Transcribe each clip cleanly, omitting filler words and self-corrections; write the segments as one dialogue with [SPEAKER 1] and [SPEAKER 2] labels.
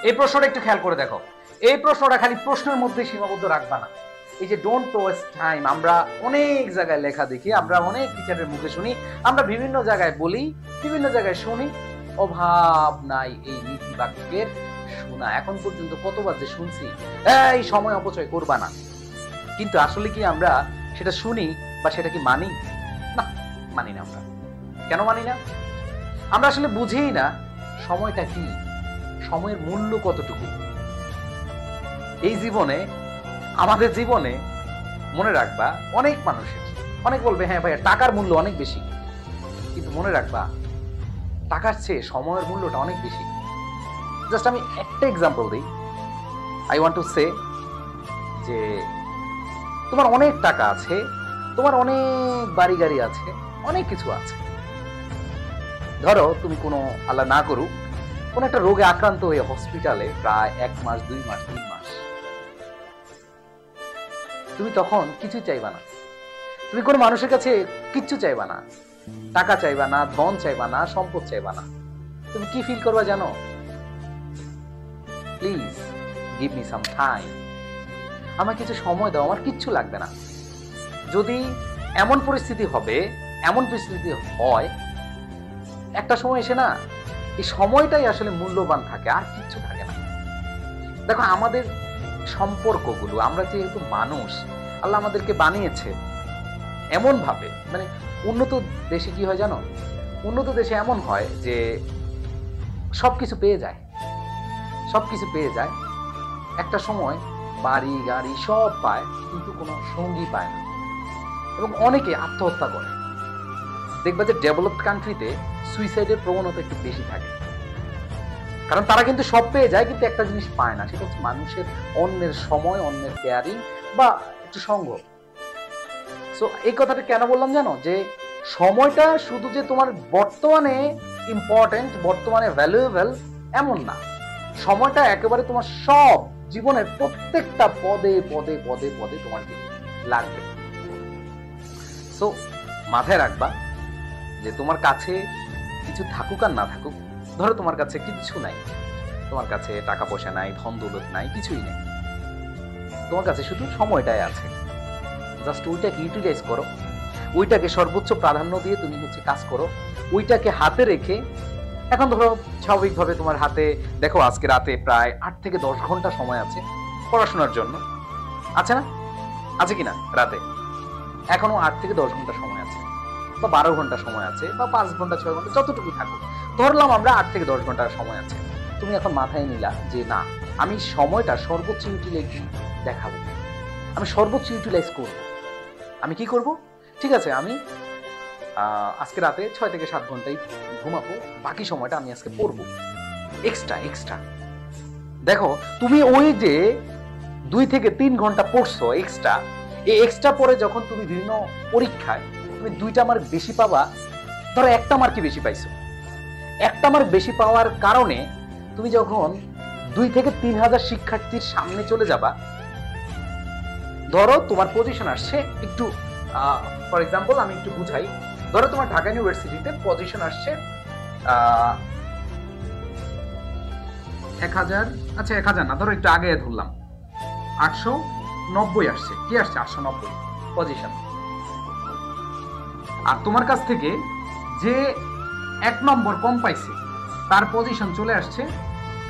[SPEAKER 1] এই প্রশ্নটা একটু খেয়াল করে দেখো। এই প্রশ্নটা খালি প্রশ্নের মধ্যে সীমাবদ্ধ রাখবা না। এই যে ডোন্ট ওয়েস্ট টাইম, আমরা অনেক জায়গায় লেখা দেখি, আমরা অনেক টিচারের মুখে শুনি, আমরা বিভিন্ন জায়গায় বলি, বিভিন্ন জায়গায় শুনি, অভাব নাই এই নীতি বাক্যের শোনা। এখন পর্যন্ত কতবার যে শুনছি এই সময় অপচয় করবা না, কিন্তু আসলে কি আমরা সেটা শুনি বা সেটা কি মানি? না, মানি না। আমরা কেন মানি না? আমরা আসলে বুঝিই না সময়টা কি, সময়ের মূল্য কতটুকু। এই জীবনে, আমাদের জীবনে মনে রাখবা, অনেক মানুষের, অনেক বলবে হ্যাঁ ভাইয়া টাকার মূল্য অনেক বেশি, কিন্তু মনে রাখবা টাকার চেয়ে সময়ের মূল্যটা অনেক বেশি। জাস্ট আমি একটা এক্সাম্পল দিই। আই ওয়ান্ট টু সে যে তোমার অনেক টাকা আছে, তোমার অনেক বাড়ি গাড়ি আছে, অনেক কিছু আছে। ধরো তুমি কোনো, আল্লাহ না করুক, কোন একটা রোগে আক্রান্ত হয়ে হসপিটালে প্রায় 1 মাস 2 মাস 3 মাস, তুমি তখন কিছুই চাইবা না, তুমি কোনো মানুষের কাছে কিচ্ছু চাইবা না, টাকা চাইবা না, ধন চাইবা না, সম্পদ চাইবা না। তুমি কি ফিল করবা জানো? Please give me some time, আমার কিছু সময় দাও, আমার কিচ্ছু লাগবে না। যদি এমন পরিস্থিতি হবে, এমন পরিস্থিতি হয়, একটা সময় এসে না এই সময়টাই আসলে মূল্যবান থাকে, আর কিচ্ছু থাকে না। দেখো আমাদের সম্পর্কগুলো, আমরা যেহেতু মানুষ, আল্লাহ আমাদেরকে বানিয়েছে এমন ভাবে, মানে উন্নত দেশে কি হয় জানো? উন্নত দেশে এমন হয় যে সবকিছু পেয়ে যায়, সবকিছু পেয়ে যায়, একটা সময় বাড়ি গাড়ি সব পায়, কিন্তু কোনো সঙ্গী পায় না, এবং অনেকে আত্মহত্যা করে। দেখবা যে ডেভেলপড কান্ট্রিতে সুইসাইডের প্রবণতা একটু বেশি থাকে, কারণ তারা কিন্তু সব পেয়ে যায়, কিন্তু একটা জিনিস পায় না, সেটা হচ্ছে মানুষের, অন্যের সময়, অন্যের কেয়ারিং বা একটু সঙ্গ। সো এই কথাটা কেন বললাম জানো? যে সময়টা শুধু যে তোমার বর্তমানে ইম্পর্টেন্ট, বর্তমানে ভ্যালুয়েবল এমন না, সময়টা একেবারে তোমার সব জীবনের প্রত্যেকটা পদে পদে পদে পদে তোমার লাগবে। সো মাথায় রাখবা যে তোমার কাছে কিছু থাকুক আর না থাকুক, ধরো তোমার কাছে কিচ্ছু নাই, তোমার কাছে টাকা পয়সা নাই, ধন দৌলত নাই, কিছুই নেই, তোমার কাছে শুধু সময়টাই আছে। জাস্ট ওইটাকে ইউটিলাইজ করো, ওইটাকে সর্বোচ্চ প্রাধান্য দিয়ে তুমি হচ্ছে কাজ করো, ওইটাকে হাতে রেখে। এখন ধরো স্বাভাবিকভাবে তোমার হাতে, দেখো আজকে রাতে প্রায় 8 থেকে 10 ঘন্টা সময় আছে পড়াশোনার জন্য, আছে না? আছে কিনা? রাতে এখনো 8 থেকে 10 ঘন্টা সময় আছে, বা 12 ঘন্টা সময় আছে, বা 5 ঘন্টা 6 ঘন্টা, যতটুকু থাকুক, ধরলাম আমরা 8 থেকে 10 ঘন্টা সময় আছে। তুমি এখন মাথায় নিলা যে না, আমি সময়টা সর্বোচ্চ ইউটিলাইজ দেখাবো, আমি সর্বোচ্চ ইউটিলাইজ করব। আমি কি করব? ঠিক আছে, আমি আজকে রাতে 6 থেকে 7 ঘন্টাই ঘুমাবো, বাকি সময়টা আমি আজকে পড়বো এক্সট্রা। দেখো তুমি ওই যে 2 থেকে 3 ঘন্টা পড়ছো এক্সট্রা, এই এক্সট্রা পরে যখন তুমি বিভিন্ন পরীক্ষায় তুমি 2টা মার্ক বেশি পাবা, ধরো 1টা মার্কই বেশি পাইছো, 1টা মার্ক বেশি পাওয়ার কারণে তুমি যখন 2 থেকে 3 হাজার শিক্ষার্থীর সামনে চলে যাবা, ধরো তোমার পজিশন আসছে একটু, ফর এক্সাম্পল আমি একটু বুঝাই, ধরো তোমার ঢাকা ইউনিভার্সিটিতে পজিশন আসছে 1000, আচ্ছা 1000 না, ধরো একটু আগে ধরলাম 890 আসছে, কি আসছে 890 পজিশন। আর তোমার কাছ থেকে যে 1 নম্বর কম পাইছে তার পজিশন চলে আসছে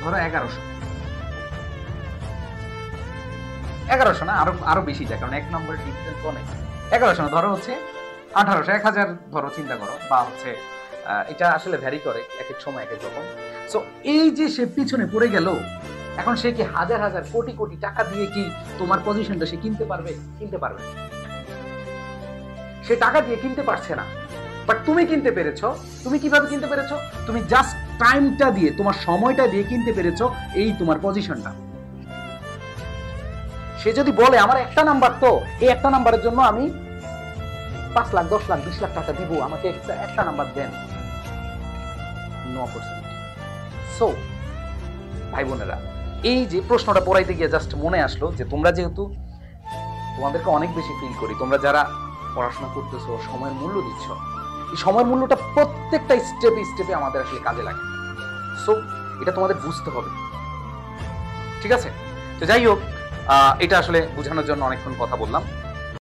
[SPEAKER 1] ধরো 1100 না, আরো বেশি যায়, কারণ 1 নম্বরের ডিফারেন্স অনেক। 1100 না, ধরো হচ্ছে 1800, 1000 ধরো, চিন্তা করো, বা হচ্ছে এটা আসলে ভ্যারি করে এক এক সময় এক এক রকম। সো এই যে সে পিছনে পড়ে গেল, এখন সে কি হাজার হাজার কোটি কোটি টাকা দিয়ে কি তোমার পজিশনটা সে কিনতে পারবে? কিনতে পারবে না, সে টাকা দিয়ে কিনতে পারছে না। বাট তুমি কিনতে পেরেছো। তুমি কিভাবে কিনতে পেরেছো? তুমি জাস্ট টাইমটা দিয়ে, তোমার সময়টা দিয়ে কিনতে পেরেছো এই তোমার পজিশনটা। সে যদি বলে আমার একটা নাম্বার, তো এই একটা নাম্বারের জন্য আমি 5 লাখ 10 লাখ 20 লাখ টাকা দিব, আমাকে একটা নাম্বার দেন, নো অপরচুনিটি। সো ভাই বোনেরা, এই যে প্রশ্নটা পড়াইতে গিয়ে জাস্ট মনে আসলো যে তোমরা যেহেতু, তোমাদেরকে অনেক বেশি ফিল করি, তোমরা যারা পড়াশোনা করতেছো, সময়ের মূল্য দিচ্ছ, এই সময়ের মূল্যটা প্রত্যেকটা স্টেপে স্টেপে আমাদের আসলে কাজে লাগে। সো এটা তোমাদের বুঝতে হবে। ঠিক আছে? তো যাই হোক, এটা আসলে বোঝানোর জন্য অনেকক্ষণ কথা বললাম।